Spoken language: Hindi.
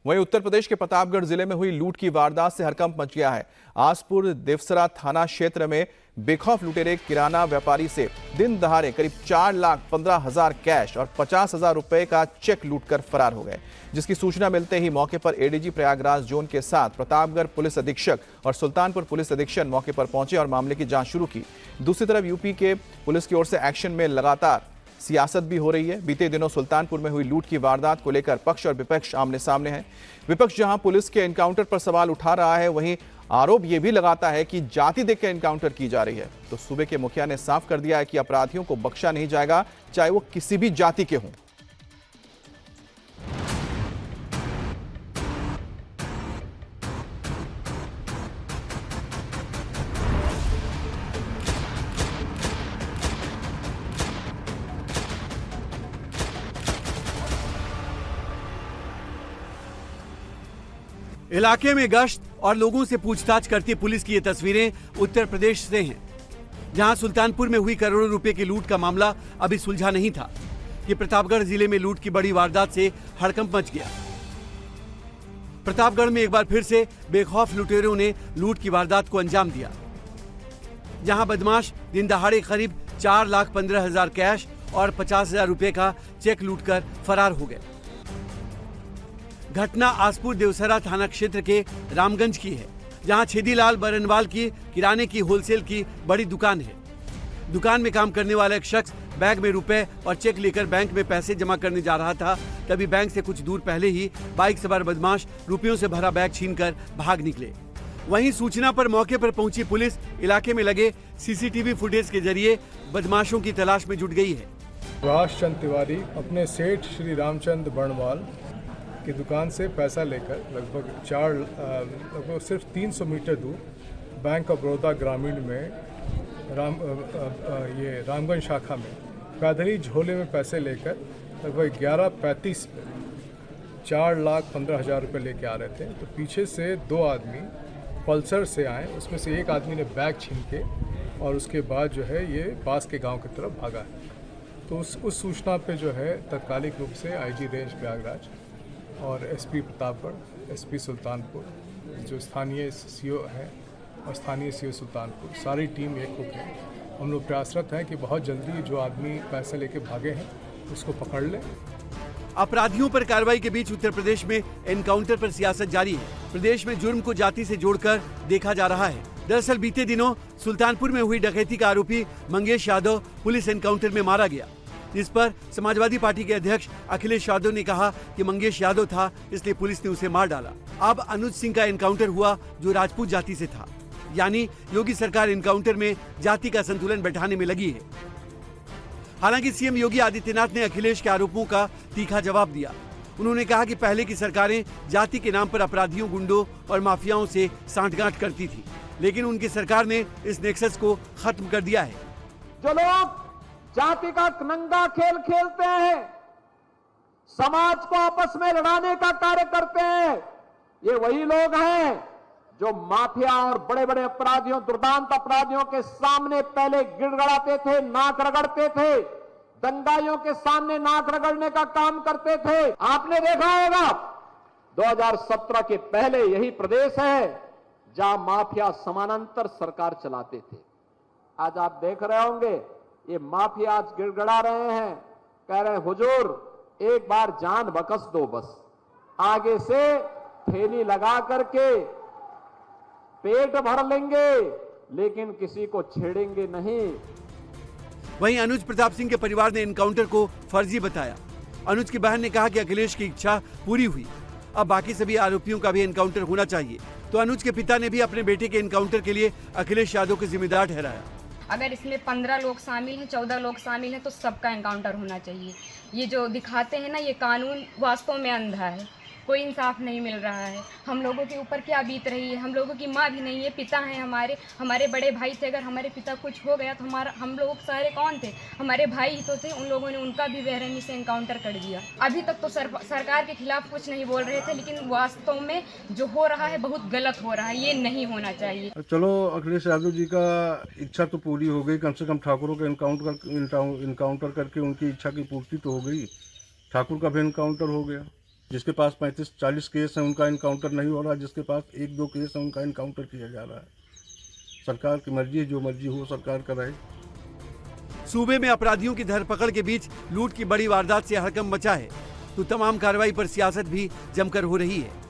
वहीं उत्तर प्रदेश के प्रतापगढ़ जिले में हुई लूट की वारदात से हड़कंप मच गया है। आसपुर देवसरा थाना क्षेत्र में बेखौफ लुटेरे किराना व्यापारी से दिन दहाड़े करीब 4,15,000 कैश और 50,000 रुपए का चेक लूटकर फरार हो गए, जिसकी सूचना मिलते ही मौके पर एडीजी प्रयागराज जोन के साथ प्रतापगढ़ पुलिस अधीक्षक और सुल्तानपुर पुलिस अधीक्षक मौके पर पहुंचे और मामले की जांच शुरू की। दूसरी तरफ यूपी के पुलिस की ओर से एक्शन में लगातार सियासत भी हो रही है। बीते दिनों सुल्तानपुर में हुई लूट की वारदात को लेकर पक्ष और विपक्ष आमने सामने है। विपक्ष जहां पुलिस के एनकाउंटर पर सवाल उठा रहा है, वहीं आरोप यह भी लगाता है कि जाति देखकर एनकाउंटर की जा रही है। तो सूबे के मुखिया ने साफ कर दिया है कि अपराधियों को बख्शा नहीं जाएगा, चाहे वो किसी भी जाति के हों। इलाके में गश्त और लोगों से पूछताछ करती पुलिस की ये तस्वीरें उत्तर प्रदेश से हैं, जहां सुल्तानपुर में हुई करोड़ों रुपए की लूट का मामला अभी सुलझा नहीं था कि प्रतापगढ़ जिले में लूट की बड़ी वारदात से हड़कंप मच गया। प्रतापगढ़ में एक बार फिर से बेखौफ लुटेरों ने लूट की वारदात को अंजाम दिया, जहां बदमाश दिन दहाड़े करीब 4,15,000 कैश और 50,000 रुपए का चेक लूटकर फरार हो गए। घटना आसपुर देवसरा थाना क्षेत्र के रामगंज की है, जहां छेदीलाल बरनवाल की किराने की होलसेल की बड़ी दुकान है। दुकान में काम करने वाला एक शख्स बैग में रुपए और चेक लेकर बैंक में पैसे जमा करने जा रहा था, तभी बैंक से कुछ दूर पहले ही बाइक सवार बदमाश रुपयों से भरा बैग छीनकर भाग निकले। वहीं सूचना पर मौके पर पहुंची पुलिस इलाके में लगे सीसीटीवी फुटेज के जरिए बदमाशों की तलाश में जुट गई है। सुभाष चंद्र तिवारी अपने सेठ श्री रामचंद्र बर्णवाल की दुकान से पैसा लेकर लगभग सिर्फ 300 मीटर दूर बैंक ऑफ बड़ौदा ग्रामीण में रामगंज शाखा में पैदली झोले में पैसे लेकर लगभग 11:35 पे 4,15,000 रुपये लेके आ रहे थे। तो पीछे से दो आदमी पल्सर से आए, उसमें से एक आदमी ने बैग छीन के और उसके बाद जो है ये पास के गांव की तरफ भागा है। तो उस सूचना पे जो है तत्कालिक रूप से आईजी रेंज प्रयागराज और एसपी प्रतापगढ़, एसपी सुल्तानपुर, जो स्थानीय सीओ है और स्थानीय सीओ सुल्तानपुर, सारी टीम एक होकर हम लोग प्रयासरत हैं कि बहुत जल्दी जो आदमी पैसे लेके भागे हैं उसको पकड़ लें। अपराधियों पर कार्रवाई के बीच उत्तर प्रदेश में एनकाउंटर पर सियासत जारी है। प्रदेश में जुर्म को जाति से जोड़कर देखा जा रहा है। दरअसल बीते दिनों सुल्तानपुर में हुई डकैती का आरोपी मंगेश यादव पुलिस एनकाउंटर में मारा गया, जिस पर समाजवादी पार्टी के अध्यक्ष अखिलेश यादव ने कहा कि मंगेश यादव था, इसलिए पुलिस ने उसे मार डाला। अब अनुज सिंह का एनकाउंटर हुआ, जो राजपूत जाति से था। यानी योगी सरकार एनकाउंटर में जाति का संतुलन बैठाने में लगी है। हालांकि सीएम योगी आदित्यनाथ ने अखिलेश के आरोपों का तीखा जवाब दिया। उन्होंने कहा कि पहले की सरकारें जाति के नाम पर अपराधियों, गुंडों और माफियाओं से सांठगांठ करती थी, लेकिन उनकी सरकार ने इस नेक्सस को खत्म कर दिया है। जो लोग जाति का नंगा खेल खेलते हैं, समाज को आपस में लड़ाने का कार्य करते हैं, ये वही लोग हैं जो माफिया और बड़े बड़े अपराधियों, दुर्दांत अपराधियों के सामने पहले गिड़गड़ाते थे, नाक रगड़ते थे, दंगाइयों के सामने नाक रगड़ने का काम करते थे। आपने देखा होगा 2017 के पहले यही प्रदेश है जहां माफिया समानांतर सरकार चलाते थे। आज आप देख रहे होंगे ये माफिया आज गिड़गड़ा रहे हैं, कह रहे हैं हुजूर एक बार जान बख्श दो, बस आगे से थैली लगा करके पेट भर लेंगे लेकिन किसी को छेड़ेंगे नहीं। वहीं अनुज प्रताप सिंह के परिवार ने एनकाउंटर को फर्जी बताया। अनुज की बहन ने कहा कि अखिलेश की इच्छा पूरी हुई, अब बाकी सभी आरोपियों का भी एनकाउंटर होना चाहिए। तो अनुज के पिता ने भी अपने बेटे के एनकाउंटर के लिए अखिलेश यादव को जिम्मेदार ठहराया। अगर इसमें 15 लोग शामिल हैं, 14 लोग शामिल हैं, तो सबका एनकाउंटर होना चाहिए। ये जो दिखाते हैं ना, ये कानून वास्तव में अंधा है, कोई इंसाफ नहीं मिल रहा है। हम लोगों के ऊपर क्या बीत रही है, हम लोगों की माँ भी नहीं है, पिता हैं हमारे बड़े भाई थे। अगर हमारे पिता कुछ हो गया तो हम लोग सारे कौन थे, हमारे भाई ही तो थे। उन लोगों ने उनका भी बेरहमी से एनकाउंटर कर दिया। अभी तक तो सरकार के खिलाफ कुछ नहीं बोल रहे थे, लेकिन वास्तव में जो हो रहा है बहुत गलत हो रहा है, ये नहीं होना चाहिए। चलो अखिलेश यादव जी का इच्छा तो पूरी हो गई, कम से कम ठाकुरों का इनकाउंटर करके उनकी इच्छा की पूर्ति तो हो गई। ठाकुर का भी इनकाउंटर हो गया, जिसके पास 35-40 केस हैं उनका इनकाउंटर नहीं हो रहा, जिसके पास 1-2 केस हैं उनका इनकाउंटर किया जा रहा है। सरकार की मर्जी है, जो मर्जी हो सरकार कराए। सूबे में अपराधियों की धरपकड़ के बीच लूट की बड़ी वारदात से हड़कंप मचा है, तो तमाम कार्रवाई पर सियासत भी जमकर हो रही है।